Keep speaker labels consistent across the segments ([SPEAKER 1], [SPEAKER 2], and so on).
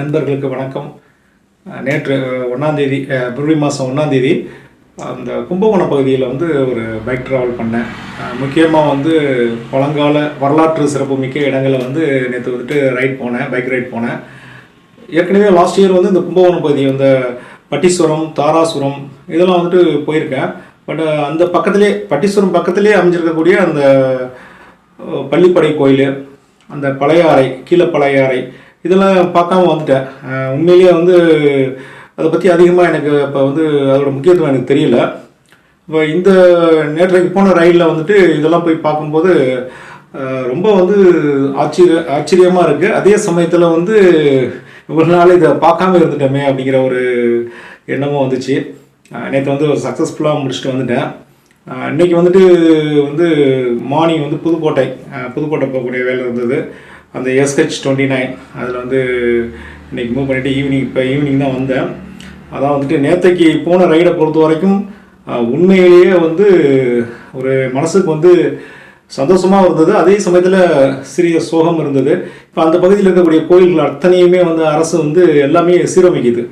[SPEAKER 1] நண்பர்களுக்கு வணக்கம். நேற்று 1ஆம் தேதி பிப்ரவரி மாதம் 1ஆம் தேதி அந்த கும்பகோணம் பகுதியில் வந்து ஒரு பைக் ட்ராவல் பண்ணேன். முக்கியமாக வந்து பழங்கால வரலாற்று சிறப்புமிக்க இடங்களை வந்து நேற்று வந்துட்டு பைக் ரைட் போனேன். ஏற்கனவே லாஸ்ட் இயர் வந்து இந்த கும்பகோணம் பகுதி இந்த பட்டீஸ்வரம், தாராசுரம் இதெல்லாம் வந்துட்டு போயிருக்கேன். பட் அந்த பட்டீஸ்வரம் பக்கத்திலே அமைஞ்சிருக்கக்கூடிய அந்த பள்ளிப்படை கோயில், அந்த பழைய அறை, கீழே பழைய அறை இதெல்லாம் பார்க்காம வந்துட்டேன். உண்மையிலேயே வந்து அதை பற்றி அதிகமாக எனக்கு இப்போ வந்து அதோட முக்கியத்துவம் எனக்கு தெரியல. இப்போ இந்த நேற்றைக்கு போன ரயிலில் வந்துட்டு இதெல்லாம் போய் பார்க்கும்போது ரொம்ப வந்து ஆச்சரியமாக இருக்குது. அதே சமயத்தில் வந்து இவ்வளோ நாள் இதை பார்க்காம இருந்துட்டோமே அப்படிங்கிற ஒரு எண்ணமும் வந்துச்சு. நேற்று வந்து ஒரு சக்ஸஸ்ஃபுல்லாக முடிச்சுட்டு வந்துட்டேன். இன்றைக்கி வந்துட்டு மார்னிங் வந்து புதுக்கோட்டை போகக்கூடிய வேலை இருந்தது. அந்த SH29 அதில் வந்து இன்றைக்கி மூவ் பண்ணிவிட்டு ஈவினிங் தான் வந்தேன். அதான் வந்துட்டு நேற்றைக்கு போன ரைடை பொறுத்த வரைக்கும் உண்மையிலேயே வந்து ஒரு மனசுக்கு வந்து சந்தோஷமாக இருந்தது. அதே சமயத்தில் சிறிய சோகம் இருந்தது. இப்போ அந்த பகுதியில் இருக்கக்கூடிய கோயில்கள் அத்தனையுமே வந்து அரசு வந்து எல்லாமே சீரமைக்குது.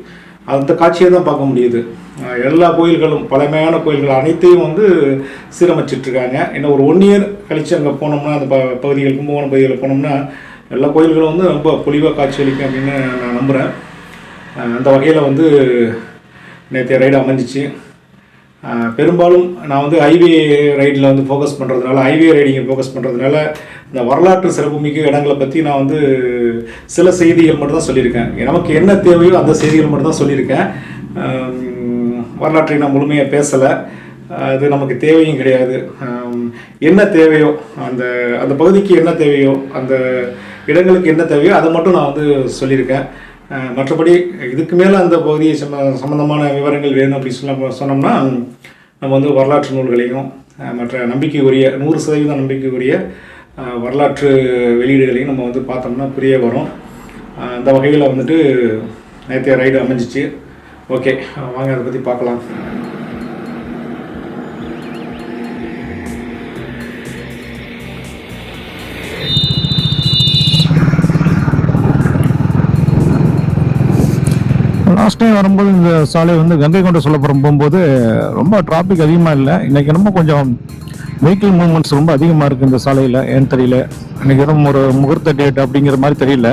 [SPEAKER 1] அந்த காட்சியை தான் பார்க்க முடியுது. எல்லா கோயில்களும், பழமையான கோயில்கள் அனைத்தையும் வந்து சீரமைச்சிட்ருக்காங்க. இன்னும் ஒரு 1 இயர் கழித்து அங்கே போனோம்னா, அந்த பகுதிகள், கும்பகோணம் பகுதியில் போனோம்னா எல்லா கோயில்களும் வந்து ரொம்ப பொலிவாக காட்சியளிக்கும் அப்படின்னு நான் நம்புகிறேன். அந்த வகையில் வந்து நேற்று ரைடு அமைஞ்சிச்சு. பெரும்பாலும் நான் வந்து ஹைவே ரைடில் வந்து ஹைவே ரைடிங்கை ஃபோக்கஸ் பண்ணுறதுனால இந்த வரலாற்று சிறப்புமிக்க இடங்களை பற்றி நான் வந்து சில செய்திகள் மட்டும் தான் சொல்லியிருக்கேன். நமக்கு என்ன தேவையோ அந்த செய்திகள் மட்டும் தான் சொல்லியிருக்கேன். வரலாற்றை நான் முழுமையாக பேசலை. அது நமக்கு தேவையும் கிடையாது. என்ன தேவையோ அந்த பகுதிக்கு என்ன தேவையோ, அந்த இடங்களுக்கு என்ன தேவையோ அதை மட்டும் நான் வந்து சொல்லியிருக்கேன். மற்றபடி இதுக்கு மேலே அந்த பகுதியை சம்மந்தமான விவரங்கள் வேணும் அப்படின்னு சொன்னோம்னா நம்ம வந்து வரலாற்று நூல்களையும் மற்ற நம்பிக்கைக்குரிய 100% நம்பிக்கைக்குரிய வரலாற்று வெளியீடுகளையும் நம்ம வந்து பார்த்தோம்னா புரிய வரும். அந்த வகையில் வந்துட்டு நேற்றைய ரைடு அமைஞ்சிச்சு. ஓகே, வாங்க அதை பற்றி பார்க்கலாம்.
[SPEAKER 2] லாஸ்ட் டைம் வரும்போது இந்த சாலை வந்து கங்கை கொண்ட சோழபுரம் போகும்போது ரொம்ப டிராஃபிக் அதிகமாக இல்லை. இன்றைக்கி ரொம்ப கொஞ்சம் வெஹிக்கிள் மூவ்மெண்ட்ஸ் ரொம்ப அதிகமாக இருக்குது இந்த சாலையில். ஏன்னு தெரியல, இன்றைக்கி எதுவும் ஒரு முகூர்த்த டேட் அப்படிங்கிற மாதிரி தெரியல.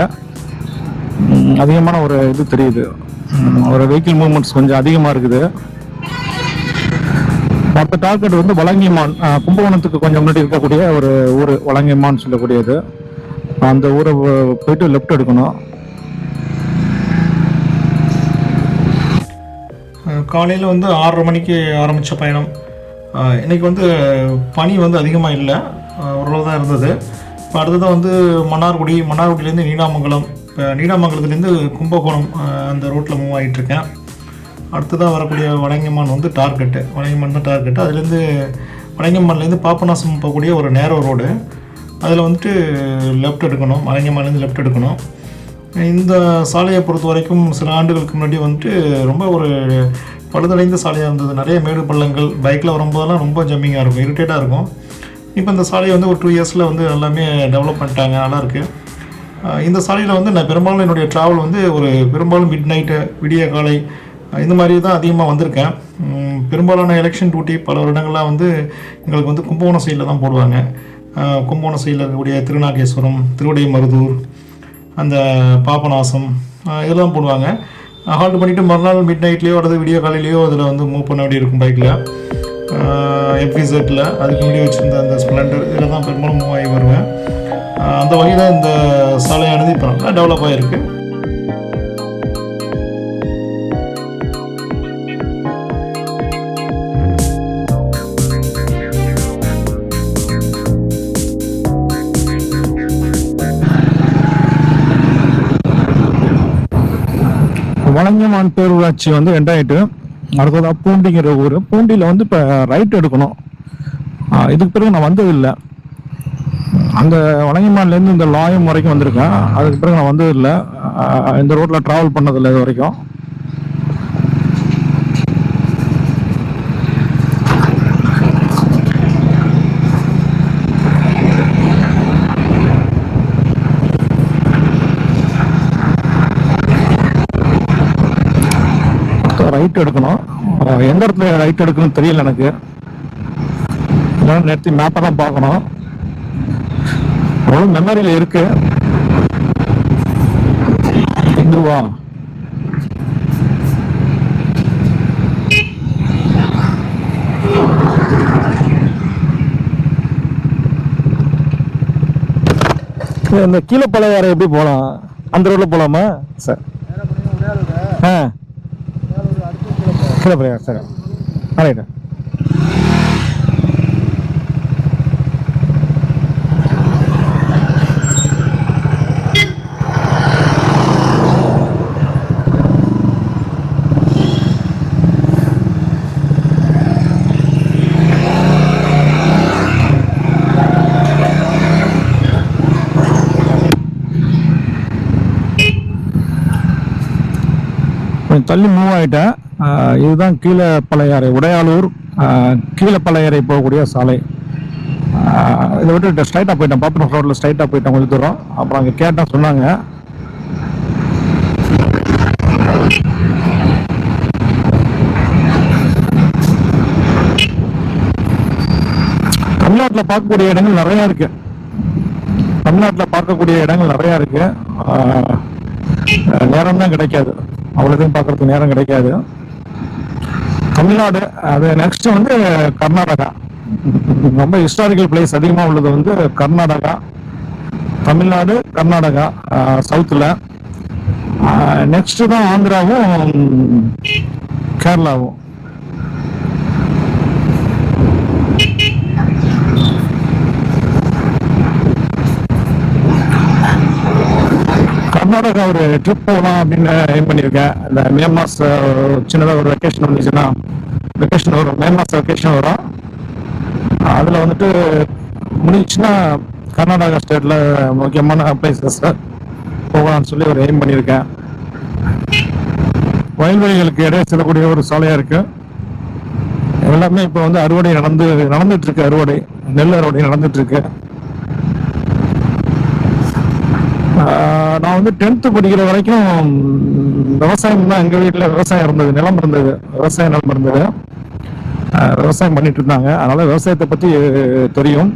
[SPEAKER 2] அதிகமான ஒரு இது தெரியுது, ஒரு வெஹிக்கிள் மூவ்மெண்ட்ஸ் கொஞ்சம் அதிகமாக இருக்குது. மற்ற டார்கெட் வந்து வலங்கைமான், கும்பகோணத்துக்கு கொஞ்சம் முன்னாடி இருக்கக்கூடிய ஒரு ஊர் வலங்கைமான் சொல்லக்கூடியது. அந்த ஊரை போயிட்டு லெஃப்ட் எடுக்கணும்.
[SPEAKER 3] காலையில் வந்து 6:30 மணிக்கு ஆரம்பித்த பயணம். இன்றைக்கி வந்து பனி வந்து அதிகமாக இல்லை, ஓரளவு தான் இருந்தது. இப்போ அடுத்ததாக வந்து மன்னார்குடியிலேருந்து நீடாமங்கலம், இப்போ நீடாமங்கலத்துலேருந்து கும்பகோணம் அந்த ரோட்டில் மூவ் ஆகிட்டுருக்கேன். அடுத்ததாக வரக்கூடிய வலங்கைமான் வந்து வலங்கைமான் தான் டார்கெட்டு. அதுலேருந்து வலங்கைமான்லேருந்து பாபநாசம் போகக்கூடிய ஒரு நேரோ ரோடு, அதில் வந்துட்டு லெஃப்ட் எடுக்கணும். வலங்கைமான்லேருந்து லெஃப்ட் எடுக்கணும். இந்த சாலையை பொறுத்த வரைக்கும் சில ஆண்டுகளுக்கு முன்னாடி வந்துட்டு ரொம்ப ஒரு பழுதடைந்த சாலையாக இருந்தது. நிறைய மேடு பள்ளங்கள், பைக்கில் வரும்போதெல்லாம் ரொம்ப ஜம்மிங்காக இருக்கும், இரிட்டேட்டாக இருக்கும். இப்போ இந்த சாலையை வந்து ஒரு 2 இயர்ஸில் வந்து எல்லாமே டெவலப் பண்ணிட்டாங்க, நல்லாயிருக்கு. இந்த சாலையில் வந்து நான் பெரும்பாலும் என்னுடைய ட்ராவல் வந்து பெரும்பாலும் மிட் நைட்டு, விடிய காலை இந்த மாதிரி தான் அதிகமாக வந்திருக்கேன். பெரும்பாலான எலெக்ஷன் டியூட்டி பல வருடங்களாக வந்து எங்களுக்கு வந்து கும்பகோணம் சைடில் தான் போடுவாங்க. கும்பகோணம் சைடில் இருக்கக்கூடிய திருநாகேஸ்வரம், திருவிடைமருதூர், அந்த பாபநாசம் இதெல்லாம் போடுவாங்க. ஹால்ட் பண்ணிவிட்டு மறுநாள் மிட் நைட்லேயோ அல்லது விடிய காலையிலையோ அதில் வந்து மூவ் பண்ண வேண்டி இருக்கும் பைக்கில். FZ அதுக்கு முன்னாடி வச்சுருந்த அந்த ஸ்ப்ளெண்டர் இதில் தான் பெரும்பாலும் மூவ் ஆகி வருவேன். அந்த வகையில் இந்த சாலையானது இப்போ நல்லா டெவலப் ஆகிருக்கு.
[SPEAKER 2] வலங்கைமான் பேரூராட்சி வந்து எண்டாயிட்டு. அடுத்ததாக பூண்டிங்கிற ஊர். பூண்டியில் வந்து இப்போ ரைட் எடுக்கணும். இதுக்கு பிறகு நான் வந்ததில்லை. அந்த வலங்கைமான்லேருந்து இந்த லாயம் வரைக்கும் வந்திருக்கேன். அதுக்கு பிறகு நான் வந்ததில்லை. இந்த ரோட்டில் ட்ராவல் பண்ணதில்லை இது வரைக்கும். ரைட் எடுக்கணும். எந்த இடத்துல ரைட் எடுக்கணும்னு தெரியல எனக்கு. நிறுத்தி மேப்பை தான் பார்க்கணும். அவ்வளோ மெமரியில் இருக்கு. இந்துவா இந்த கீழப்பழையாறை எப்படி போகலாம்? அந்த ரோட்ல போகலாமா சார்? ஆ கீழப்பழையார் சார். ரைட்டு. தள்ளி மூவ் ஆகிட்டேன். இதுதான் கீழப்பழையாறை, உடையாளூர் கீழப்பழையாறை போகக்கூடிய சாலை. இதை விட்டு ஸ்ட்ரைட்டாக போயிட்டேன். பாப்பன ரோட்டில் ஸ்ட்ரைட்டாக போயிட்டேன் கொஞ்சம் தூரம். அப்புறம் அங்கே கேட்டால் சொன்னாங்க தமிழ்நாட்டில் பார்க்கக்கூடிய இடங்கள் நிறையா இருக்கு. தமிழ்நாட்டில் பார்க்கக்கூடிய இடங்கள் நிறையா இருக்கு. நேரம் தான் கிடைக்காது, அவ்வளோதையும் பார்க்கறதுக்கு நேரம் கிடைக்காது. தமிழ்நாடு, அது நெக்ஸ்ட் வந்து கர்நாடகா. ரொம்ப ஹிஸ்டாரிக்கல் பிளேஸ் அதிகமாக உள்ளது வந்து கர்நாடகா, தமிழ்நாடு, கர்நாடகா சவுத்தில். நெக்ஸ்ட் தான் ஆந்திராவும் கேரளாவும். கர்நாடகா ஒரு ட்ரிப் போகலாம் அப்படின்னு எய்ம் பண்ணியிருக்கேன். இந்த மே மாதம் சின்னதாக ஒரு வெக்கேஷன் வந்துச்சுன்னா, வெக்கேஷன் வரும், மே மாதம் வெக்கேஷன் வரும். அதில் வந்துட்டு முடிஞ்சுன்னா கர்நாடகா ஸ்டேட்டில் முக்கியமான பிளேசஸ் போகலான்னு சொல்லி ஒரு எய்ம் பண்ணியிருக்கேன். வயல்வெளிகளுக்கு இடையே செல்லக்கூடிய ஒரு சாலையாக இருக்கு. எல்லாமே இப்போ வந்து அறுவடை நடந்துட்டு இருக்கு. அறுவடை, நெல் அறுவடை நடந்துட்டு இருக்கு. நான் வந்து 10th படிக்கிற வரைக்கும் விவசாயம் தான். எங்கள் வீட்டில் விவசாயம் இருந்தது, நிலம் இருந்தது, விவசாய நிலம் இருந்தது. விவசாயம் பண்ணிட்டு இருந்தாங்க. அதனால விவசாயத்தை பற்றி தெரியும்.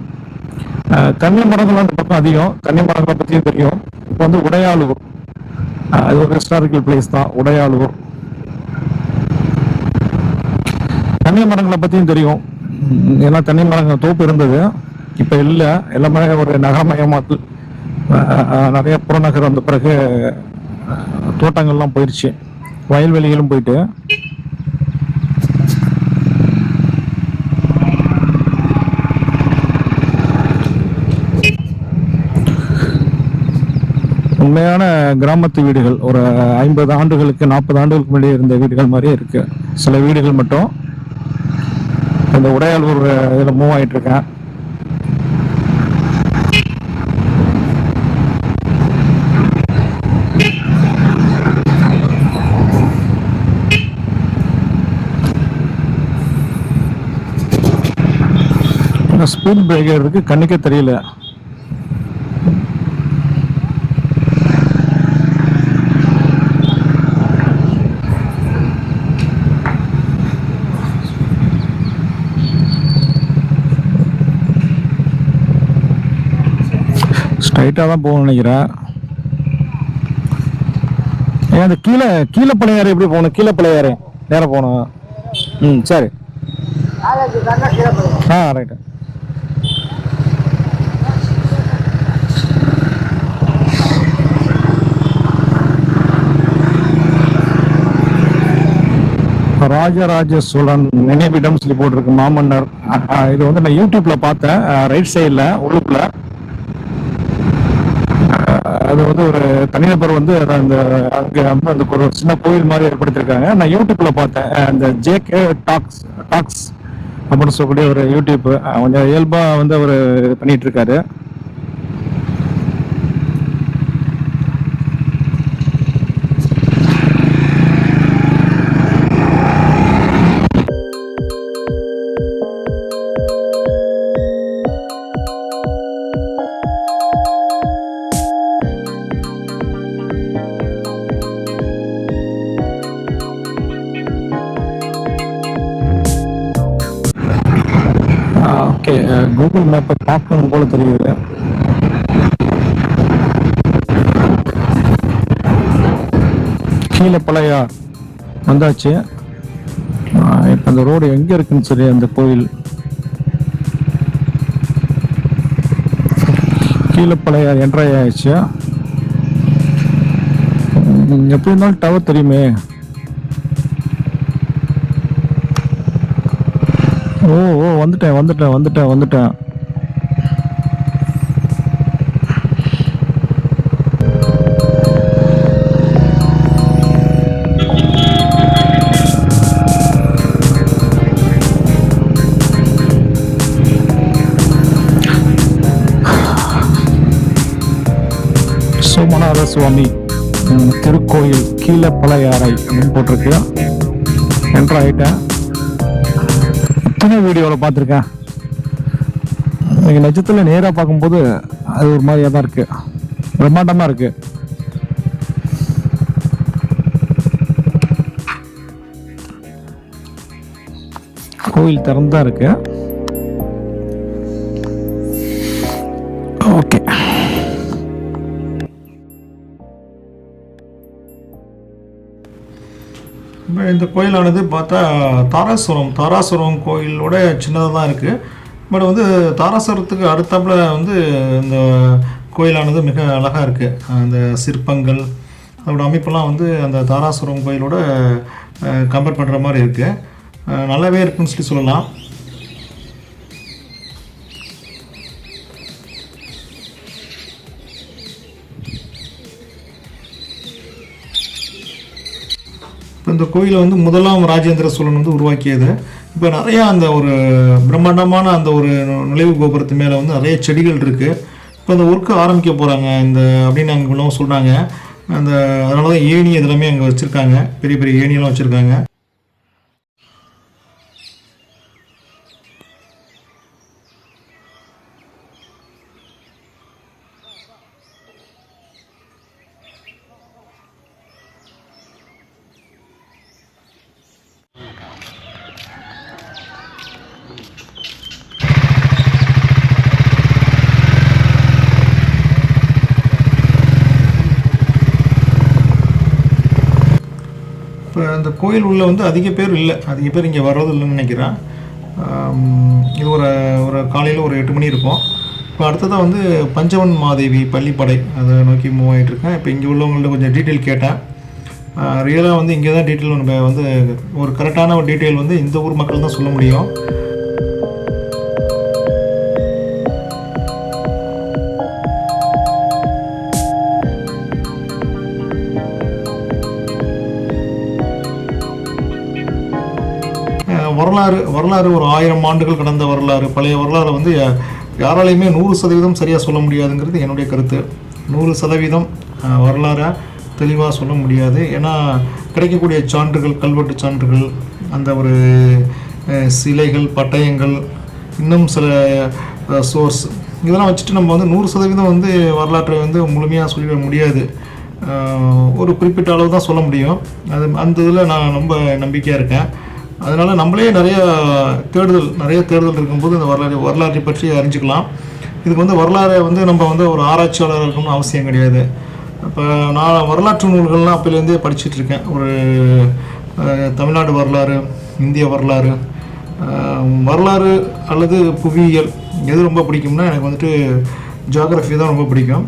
[SPEAKER 2] தென்னை மரங்கள் அந்த பக்கம் அதிகம், தென்னை மரங்களை பற்றியும் தெரியும். இப்போ வந்து உடையாளூர், அது ஒரு ஹிஸ்டாரிக்கல் பிளேஸ் தான் உடையாளூர். தென்னை மரங்களை பற்றியும் தெரியும். ஏன்னா தென்னை மரங்கள் தோப்பு இருந்தது, இப்போ இல்லை. எல்லாமே ஒரு நகரமயமாக்கல், நிறைய புறநகர் வந்த பிறகு தோட்டங்கள்லாம் போயிடுச்சு, வயல்வெளிகளும் போயிட்டு. உண்மையான கிராமத்து வீடுகள் ஒரு 50 ஆண்டுகளுக்கு 40 ஆண்டுகளுக்கு முன்னாடி இருந்த வீடுகள் மாதிரியே இருக்கு. சில வீடுகள் மட்டும். இந்த உடையாளூர் இதில் மூவ் ஆகிட்டு இருக்கேன். ஸ்பீட் பிரேக்கர் இருக்கு, கண்ணுக்கே தெரியல. ஸ்ட்ரைட்டாக தான் போகணும்னு நினைக்கிறேன். ஏன் அந்த கீழப்பழையாறு எப்படி போகணும்? கீழப்பழையாறு நேரம் போகணும். ம் சரி. ரைட்டு. ராஜராஜ சோழன் நினைவிடம் சொல்லி போட்டிருக்கு, மாமன்னர். இது வந்து நான் யூடியூப்ல பார்த்தேன். ரைட் சைடில் உள்ளுக்குள்ள அது வந்து ஒரு தனிநபர் வந்து அந்த அங்கே அந்த ஒரு சின்ன கோயில் மாதிரி ஏற்படுத்தியிருக்காங்க. நான் யூடியூப்ல பார்த்தேன். அந்த ஜேகே டாக்ஸ் அப்படின்னு சொல்லக்கூடிய ஒரு யூடியூப் கொஞ்சம் இயல்பா வந்து அவர் பண்ணிட்டு இருக்காரு. கூகுள் மேப்பை பார்க்கணும் போல தெரியுது. கீழே பழையார் வந்தாச்சு. இப்போ அந்த ரோடு எங்கே இருக்குன்னு சரி, அந்த கோயில் கீழே பழையார் என்ட்ரை ஆயிடுச்சு. எப்படி இருந்தாலும் டவர் தெரியுமே. ஓ ஓ வந்துட்டேன் வந்துட்டேன் வந்துட்டேன் வந்துட்டேன். சோமநாத சுவாமி திருக்கோயில் கீழே பழையாறை அப்படின்னு போட்டிருக்கு. என்ட்ரு ஆகிட்டேன். இத்தனை வீடியோவில் பார்த்துருக்கேன். இன்னைக்கு நட்சத்திரத்தில் நேராக பார்க்கும்போது அது ஒரு மாதிரியாக தான் இருக்கு, பிரம்மாண்டமாக இருக்கு. கோயில் திறந்தா இருக்கு. ஓகே,
[SPEAKER 3] இந்த கோயிலானது பார்த்தா தாராசுரம் கோயிலோட சின்னதாக தான் இருக்குது. பட் வந்து தாராசுரத்துக்கு அடுத்தாப்புல வந்து இந்த கோயிலானது மிக அழகாக இருக்குது. அந்த சிற்பங்கள் அதோட அமைப்பெல்லாம் வந்து அந்த தாராசுரம் கோயிலோட கம்பேர் பண்ணுற மாதிரி இருக்குது. நல்லாவே இருக்குன்னு சொல்லலாம். இந்த கோயிலை வந்து முதலாம் ராஜேந்திர சோழன் வந்து உருவாக்கியது. இப்போ நிறையா அந்த ஒரு பிரம்மாண்டமான அந்த ஒரு நுழைவு கோபுரத்து மேலே வந்து நிறைய செடிகள் இருக்குது. இப்போ அந்த ஒர்க்கு ஆரம்பிக்க போகிறாங்க இந்த அப்படின்னு அங்கே உள்ளவங்க சொல்கிறாங்க. அதனால தான் ஏணி இதெல்லாமே அங்கே வச்சுருக்காங்க, பெரிய பெரிய ஏணியெல்லாம் வச்சுருக்காங்க. இப்போ அந்த கோயில் உள்ள வந்து அதிக பேர் இங்கே வர்றதில்லைன்னு நினைக்கிறேன். இது ஒரு காலையில் ஒரு 8 மணி இருக்கும். இப்போ அடுத்ததாக வந்து பஞ்சவன் மாதேவி பள்ளிப்படை அதை நோக்கி மூவ் ஆகிட்டுருக்கேன். இப்போ இங்கே உள்ளவங்கள்ட்ட கொஞ்சம் டீட்டெயில் கேட்டேன். ரியலாக வந்து இங்கே தான் டீட்டெயில் நம்ம வந்து ஒரு கரெக்டான ஒரு டீட்டெயில் வந்து இந்த ஊர் மக்கள் தான் சொல்ல முடியும். வரலாறு ஒரு 1000 ஆண்டுகள் கடந்த வரலாறு, பழைய வரலாறு வந்து யாராலையுமே 100% சரியாக சொல்ல முடியாதுங்கிறது என்னுடைய கருத்து. 100% வரலாறை தெளிவாக சொல்ல முடியாது. ஏன்னா கிடைக்கக்கூடிய சான்றுகள், கல்வெட்டு சான்றுகள், அந்த ஒரு சிலைகள், பட்டயங்கள், இன்னும் சில சோர்ஸ் இதெல்லாம் வச்சுட்டு நம்ம வந்து 100% வந்து வரலாற்றை வந்து முழுமையாக சொல்லிட முடியாது. ஒரு குறிப்பிட்ட அளவு தான் சொல்ல முடியும். அந்த இதில் நான் ரொம்ப நம்பிக்கையாக இருக்கேன். அதனால் நம்மளே நிறைய தேடுதல் இருக்கும்போது இந்த வரலாற்றை பற்றி அறிஞ்சிக்கலாம். இதுக்கு வந்து வரலாறை வந்து நம்ம வந்து ஒரு ஆராய்ச்சியாளர் இருக்கணும்னு அவசியம் கிடையாது. இப்போ நான் வரலாற்று நூல்கள்லாம் அப்போலேருந்தே படிச்சுட்ருக்கேன். ஒரு தமிழ்நாடு வரலாறு, இந்திய வரலாறு அல்லது புவியியல் எது ரொம்ப பிடிக்கும்னா எனக்கு வந்துட்டு ஜியாகிரஃபி தான் ரொம்ப பிடிக்கும்.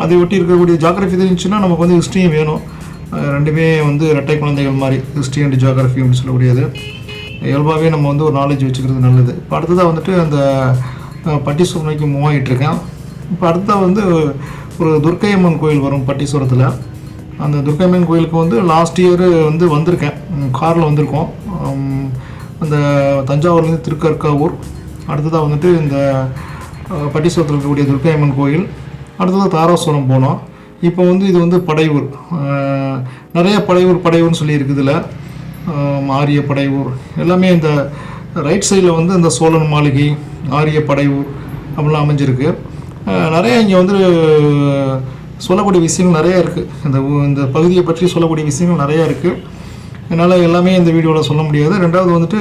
[SPEAKER 3] அதை ஒட்டி இருக்கக்கூடிய ஜியாகிரஃபி இருந்துச்சுன்னா நமக்கு வந்து ஹிஸ்ட்ரியும் வேணும். ரெண்டுமே வந்து இரட்டை குழந்தைகள் மாதிரி, ஹிஸ்ட்ரி அண்ட் ஜியாகிரஃபி அப்படின்னு சொல்லக்கூடியது. இயல்பாகவே நம்ம வந்து ஒரு நாலேஜ் வச்சுக்கிறது நல்லது. இப்போ அடுத்ததாக வந்துட்டு அந்த பட்டீஸ்வரம் நோக்கி மூவ் ஆகிட்டுருக்கேன். இப்போ அடுத்ததாக வந்து ஒரு துர்க்கையம்மன் கோயில் வரும் பட்டீஸ்வரத்தில். அந்த துர்க்கையம்மன் கோயிலுக்கு வந்து லாஸ்ட் இயர் வந்து வந்திருக்கேன், காரில் வந்திருக்கோம். அந்த தஞ்சாவூர்லேருந்து திருக்கற்காவூர், அடுத்ததாக வந்துட்டு இந்த பட்டீஸ்வரத்தில் இருக்கக்கூடிய துர்க்கையம்மன் கோயில், அடுத்ததாக தாராசுரம் போனோம். இப்போ வந்து இது வந்து படையூர், நிறைய படையூர்னு சொல்லி இருக்குதுல, ஆரிய படையூர் எல்லாமே. இந்த ரைட் சைடில் வந்து இந்த சோழன் மாளிகை, ஆரிய படையூர் அப்படிலாம் அமைஞ்சிருக்கு. நிறைய இங்கே வந்து சொல்லக்கூடிய விஷயங்கள் நிறையா இருக்குது. இந்த பகுதியை பற்றி சொல்லக்கூடிய விஷயங்கள் நிறையா இருக்குது. என்னால் எல்லாமே இந்த வீடியோவில் சொல்ல முடியாது. ரெண்டாவது வந்துட்டு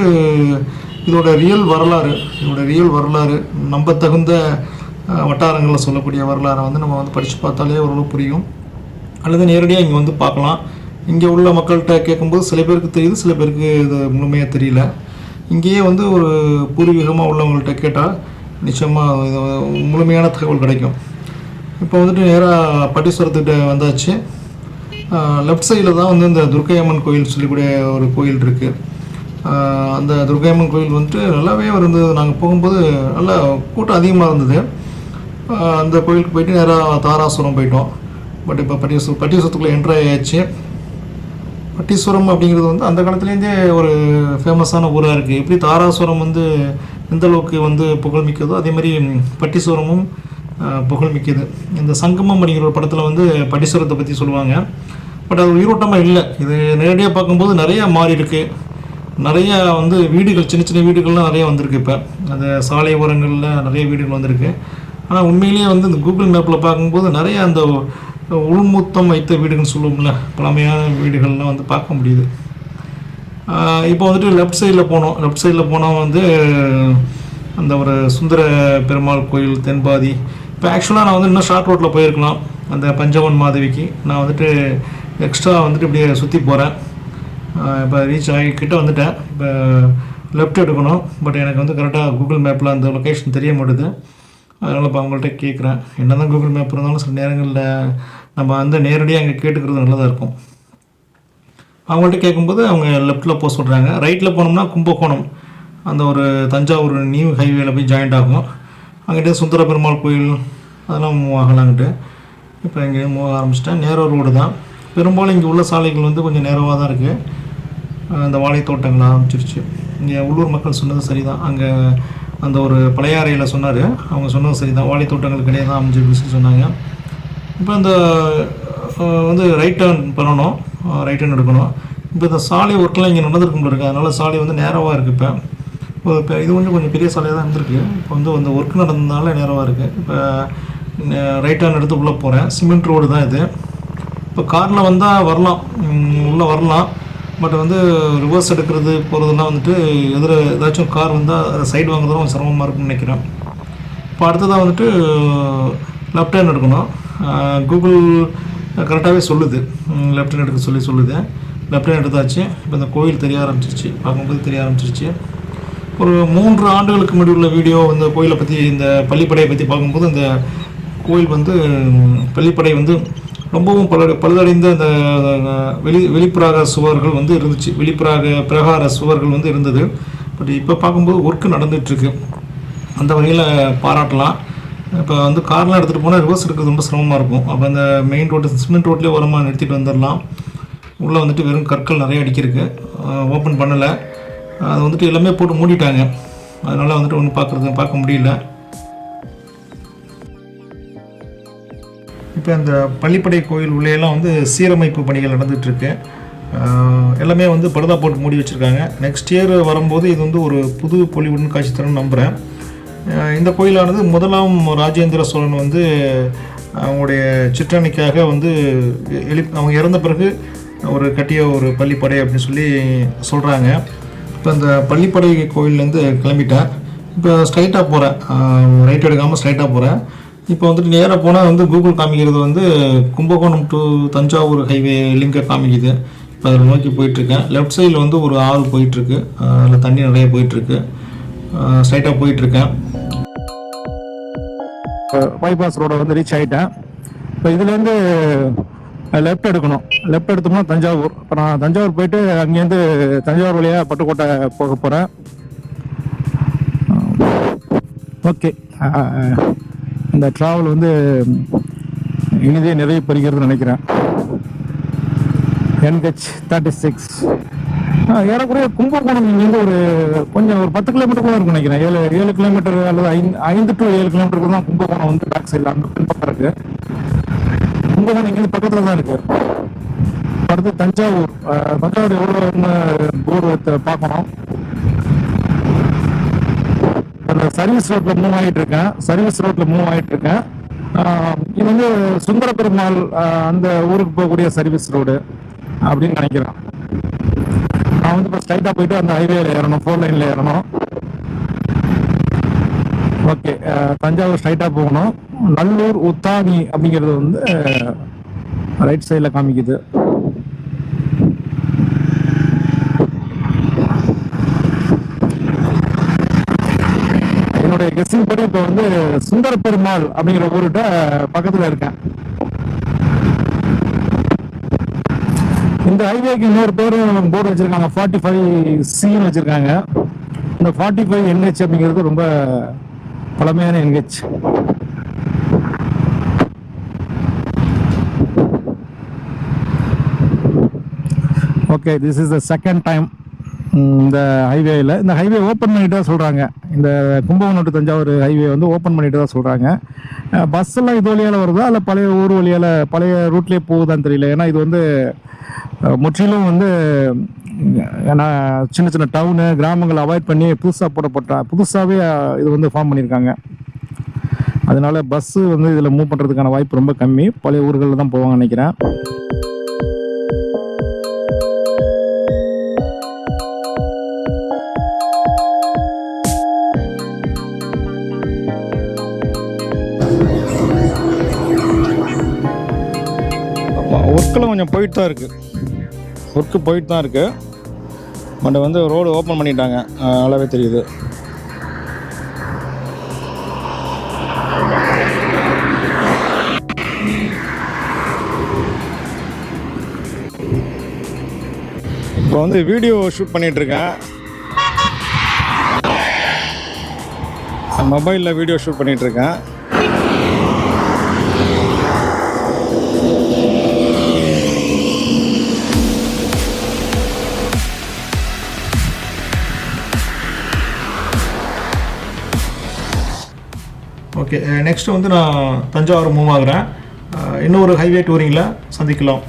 [SPEAKER 3] இதோட ரியல் வரலாறு நம்பத்தகுந்த வட்டாரங்களில் சொல்லக்கூடிய வரலாறை வந்து நம்ம வந்து படித்து பார்த்தாலே ஓரளவு புரியும். அல்லது நேரடியாக இங்கே வந்து பார்க்கலாம். இங்கே உள்ள மக்கள்கிட்ட கேட்கும்போது சில பேருக்கு தெரியுது, சில பேருக்கு இது முழுமையாக தெரியல. இங்கேயே வந்து ஒரு பூர்வீகமாக உள்ளவங்கள்ட்ட கேட்டால் நிச்சயமாக இது முழுமையான தகவல் கிடைக்கும். இப்போ வந்துட்டு நேராக பட்டீஸ்வரத்துக்கிட்ட வந்தாச்சு. லெஃப்ட் சைடில் தான் வந்து இந்த துர்க்கையம்மன் கோயில் சொல்லக்கூடிய ஒரு கோயில் இருக்குது. அந்த துர்க்கையம்மன் கோயில் வந்துட்டு நல்லாவே இருந்தது. நாங்கள் போகும்போது நல்லா கூட்டம் அதிகமாக இருந்தது. அந்த கோயிலுக்கு போயிட்டு நேராக தாராசுரம் போயிட்டோம். பட் இப்போ பட்டீஸ்வரத்துக்குள்ளே என்ட்ரு ஆயாச்சு. பட்டீஸ்வரம் அப்படிங்கிறது வந்து அந்த காலத்துலேருந்தே ஒரு ஃபேமஸான ஊராக இருக்குது. எப்படி தாராசுரம் வந்து எந்த அளவுக்கு வந்து புகழ்மிக்கதோ அதே மாதிரி பட்டீஸ்வரமும் புகழ்மிக்கது. இந்த சங்கமம் அப்படிங்கிற ஒரு படத்தில் வந்து பட்டீஸ்வரத்தை பற்றி சொல்லுவாங்க. பட் அது உயிரோட்டமாக இல்லை. இது நேரடியாக பார்க்கும்போது நிறையா மாறி இருக்குது. நிறையா வந்து வீடுகள், சின்ன சின்ன வீடுகள்லாம் நிறையா வந்திருக்கு. இப்போ அந்த சாலை ஓரங்களில் நிறைய வீடுகள் வந்திருக்கு. ஆனால் உண்மையிலேயே வந்து இந்த கூகுள் மேப்பில் பார்க்கும்போது நிறையா அந்த உள்முத்தம் வைத்த வீடுகள்னு சொல்லுவோம்ல, பழமையான வீடுகள்லாம் வந்து பார்க்க முடியுது. இப்போ வந்துட்டு லெஃப்ட் சைடில் போனால் வந்து அந்த ஒரு சுந்தர பெருமாள் கோயில் தென்பாதி. இப்போ ஆக்சுவலாக நான் வந்து இன்னும் ஷார்ட் ரோட்டில் போயிருக்கலாம். அந்த பஞ்சவன் மாதவிக்கு நான் வந்துட்டு எக்ஸ்ட்ரா வந்துட்டு இப்படியே சுற்றி போகிறேன். இப்போ ரீச் ஆகிக்கிட்ட வந்துட்டேன். இப்போ லெஃப்ட் எடுக்கணும். பட் எனக்கு வந்து கரெக்டாக கூகுள் மேப்பில் அந்த லொக்கேஷன் தெரிய மாட்டுது. அதனால் இப்போ அவங்கள்ட்ட கேட்குறேன். என்ன தான் கூகுள் மேப் இருந்தாலும் சில நேரங்களில் நம்ம வந்து நேரடியாக அங்கே கேட்டுக்கிறது நல்லதாக இருக்கும். அவங்கள்ட்ட கேட்கும்போது அவங்க லெஃப்ட்டில் போக சொல்கிறாங்க. ரைட்டில் போனோம்னா கும்பகோணம், அந்த ஒரு தஞ்சாவூர் நியூ ஹைவேல போய் ஜாயிண்ட் ஆகும். அங்கிட்டே சுந்தர பெருமாள் கோயில் அதெல்லாம் மூவ் ஆகலாங்கிட்டு இப்போ இங்கே மூவ் ஆரம்பிச்சிட்டேன். நேரோ ரோடு தான். பெரும்பாலும் இங்கே உள்ள சாலைகள் வந்து கொஞ்சம் நேரவாக தான் இருக்குது. அந்த வாழை தோட்டங்கள் ஆரம்பிச்சிருச்சு. இங்கே உள்ளூர் மக்கள் சொன்னது சரி தான். அங்கே அந்த ஒரு பழையாறையில் சொன்னார், அவங்க சொன்னது சரி தான். வாழை தோட்டங்களுக்கு இடையே தான் அமைஞ்சிருக்குன்னு சொன்னாங்க. இப்போ இந்த வந்து ரைட் டர்ன் பண்ணணும், ரைட் டர்ன் எடுக்கணும். இப்போ இந்த சாலை ஒர்க்கெலாம் இங்கே நடந்திருக்கும் இருக்குது. அதனால் சாலை வந்து நேரவாக இருக்குது. இப்போ இது கொஞ்சம் பெரிய சாலையாக தான் இருந்திருக்கு. இப்போ வந்து அந்த ஒர்க் நடந்ததுனால நேரவாக இருக்குது. இப்போ ரைட் டர்ன் எடுத்து உள்ளே போகிறேன். சிமெண்ட் ரோடு தான் இது. இப்போ காரில் வந்தால் வரலாம், உள்ளே வரலாம். பட் வந்து ரிவர்ஸ் எடுக்கிறது போகிறதுலாம் வந்துட்டு ஏதாச்சும் கார் வந்தால் சைடு வாங்குறதும் கொஞ்சம் சிரமமாக இருக்குன்னு நினைக்கிறேன். இப்போ அடுத்ததாக வந்துட்டு லெஃப்ட் ஹேண்ட் எடுக்கணும். கூகுள் கரெக்டாகவே சொல்லுது, லெஃப்ட் ஹேண்ட் எடுக்க சொல்லுது. லெஃப்ட் ஹேண்ட் எடுத்தாச்சு. இப்போ இந்த கோயில் தெரிய ஆரம்பிச்சிருச்சு, பார்க்கும்போது தெரிய ஆரம்பிச்சிருச்சு. ஒரு 3 ஆண்டுகளுக்கு முன்னாடி உள்ள வீடியோ இந்த கோயிலை பற்றி, இந்த பள்ளிப்படையை பற்றி பார்க்கும்போது இந்த கோயில் வந்து பள்ளிப்படை வந்து ரொம்பவும் பழுதடைந்த அந்த வெளிப்புறாக சுவர்கள் வந்து இருந்துச்சு. பிரகார சுவர்கள் வந்து இருந்தது. பட் இப்போ பார்க்கும்போது ஒர்க்கு நடந்துகிட்ருக்கு. அந்த வகையில் பாராட்டலாம். இப்போ வந்து கார்லாம் எடுத்துகிட்டு போனால் ரிவர்ஸ் எடுக்கிறது ரொம்ப சிரமமாக இருக்கும். அப்போ அந்த மெயின் ரோடு சிமெண்ட் ரோட்லேயே ஓரமாக நிறுத்திட்டு வந்துடலாம். உள்ளே வந்துட்டு வெறும் கற்கள் நிறைய அடிக்கிருக்கு, ஓப்பன் பண்ணலை. அது வந்துட்டு எல்லாமே போட்டு மூடிட்டாங்க. அதனால் வந்துட்டு ஒன்றும் பார்க்க முடியல. இப்போ இந்த பள்ளிப்படை கோயில் உள்ளேயெல்லாம் வந்து சீரமைப்பு பணிகள் நடந்துகிட்ருக்கு. எல்லாமே வந்து படுதா போட்டு மூடி வச்சுருக்காங்க. நெக்ஸ்ட் இயர் வரும்போது இது வந்து ஒரு புது பொலிவுடன் காட்சி தரணும்னு நம்புகிறேன். இந்த கோயிலானது முதலாம் ராஜேந்திர சோழன் வந்து அவங்களுடைய சிற்றணிக்காக வந்து அவங்க இறந்த பிறகு ஒரு கட்டிய ஒரு பள்ளிப்படை அப்படின்னு சொல்லி சொல்கிறாங்க. இப்போ இந்த பள்ளிப்படை கோயிலேருந்து கிளம்பிட்டேன். இப்போ ஸ்ட்ரைட்டாக போகிறேன், ரைட் எடுக்காமல் ஸ்ட்ரைட்டாக போகிறேன். இப்போ வந்துட்டு நேராக போனால் வந்து கூகுள் காமிக்கிறது வந்து கும்பகோணம் டு தஞ்சாவூர் ஹைவே லிங்கை காமிக்குது. இப்போ அதில் நோக்கி போயிட்டுருக்கேன். லெஃப்ட் சைடில் வந்து ஒரு ஆறு போயிட்டுருக்கு, அதில் தண்ணி நிறைய போயிட்டுருக்கு. ஸ்ட்ரைட்டாக போயிட்டுருக்கேன்.
[SPEAKER 2] பைபாஸ் ரோடை வந்து ரீச் ஆகிட்டேன். இப்போ இதுலேருந்து லெஃப்ட் எடுக்கணும். லெஃப்ட் எடுத்தோம்னா தஞ்சாவூர். இப்போ நான் தஞ்சாவூர் போயிட்டு அங்கேருந்து தஞ்சாவூர் வழியாக பட்டுக்கோட்டை போக போகிறேன். ஓகே, இந்த ட்ராவல் வந்து இனிதே நிறைய பெறுகிறதுன்னு நினைக்கிறேன். NH36 ஏறக்குறைய கும்பகோணம் இங்கேருந்து ஒரு 10 கிலோமீட்டர் இருக்கும் நினைக்கிறேன். 7 கிலோமீட்டர் அல்லது 5 to 7 கிலோமீட்டருக்கு தான் கும்பகோணம் வந்து பேக் சைடில் அந்த பின்பக்கம் இருக்கு. கும்பகோணம் இங்கேருந்து பக்கத்தில் தான் இருக்கு. அடுத்து தஞ்சாவூர் எவ்வளோ போர்டு பார்க்கணும். சர்வீஸ் ரோட்ல மூவ் ஆகிட்டு இருக்கேன். இது வந்து சுந்தர பெருமாள் அந்த ஊருக்கு போகக்கூடிய சர்வீஸ் ரோடு அப்படின்னு நினைக்கிறேன். நான் வந்து இப்போ ஸ்ட்ரைட்டாக போயிட்டு அந்த ஹைவேல ஏறணும், 4 லைனில் ஏறணும். ஓகே, தஞ்சாவூர் ஸ்ட்ரைட்டாக போகணும். நல்லூர் உத்தானி அப்படிங்கிறது வந்து ரைட் சைடில் காமிக்குது. என்னுடைய கெஸ்ஸிங் படி இப்போ வந்து சுந்தர பெருமாள் அப்படிங்கிற ஊருகிட்ட பக்கத்தில் இருக்கேன். இந்த ஹைவேக்கு இன்னொரு பேரும் போர்டு வச்சிருக்காங்க, 45C வச்சிருக்காங்க. இந்த 45 NH அப்படிங்கிறது ரொம்ப பழமையான NH. Okay, this is the second time இந்த ஹைவேயில். இந்த ஹைவே ஓப்பன் பண்ணிட்டு தான் சொல்கிறாங்க. இந்த கும்பகோணம் டு தஞ்சாவூர் ஹைவே வந்து ஓப்பன் பண்ணிட்டு தான் சொல்கிறாங்க. பஸ் எல்லாம் இது வழியால் வருதா இல்லை பழைய ஊர் வழியால் பழைய ரூட்லேயே போகுதான்னு தெரியல. ஏன்னா இது வந்து முற்றிலும் வந்து ஏன்னா சின்ன சின்ன டவுனு கிராமங்களை அவாய்ட் பண்ணி புதுசாகவே இது வந்து ஃபார்ம் பண்ணியிருக்காங்க. அதனால பஸ்ஸு வந்து இதில் மூவ் பண்ணுறதுக்கான வாய்ப்பு ரொம்ப கம்மி. பழைய ஊர்களில் தான் போவாங்க நினைக்கிறேன். ஒர்க்கெல்லாம் கொஞ்சம் போயிட்டு தான் இருக்குது. பட் வந்து ரோடு ஓப்பன் பண்ணிட்டாங்க, நல்லாவே தெரியுது. இப்போ வந்து வீடியோ ஷூட் பண்ணிகிட்ருக்கேன். மொபைலில் வீடியோ ஷூட் பண்ணிகிட்ருக்கேன்.
[SPEAKER 3] ஓகே, நெக்ஸ்ட் வந்து நான் தஞ்சாவூர் மூவ் ஆகுறேன். இன்னொரு ஹைவே டூரிங்கில் சந்திக்கலாம்.